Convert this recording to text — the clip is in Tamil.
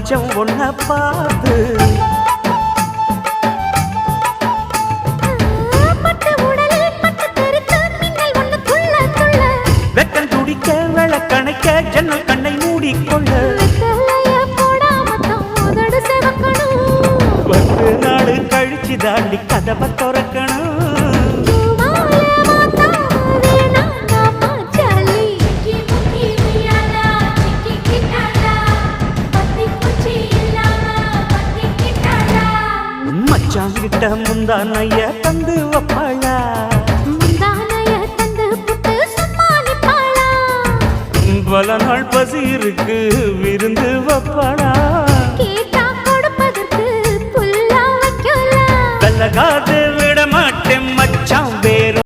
மச்சம் ஒன்ன பார்த்து வெக்கம் துடிக்க விளக்கணைக்க ஜன்னல் கண்ணை மூடிக்கொள்ள 10 நாள் கழிச்சு தாண்டி கதவை திறக்கணும். மச்சாங்கிட்ட முந்தானைய தந்து வப்பாளா, பல நாள் பசி இருக்கு விருந்து வப்பாளா, வெள்ளகாது விட மாட்டேன் மச்சான் வேறு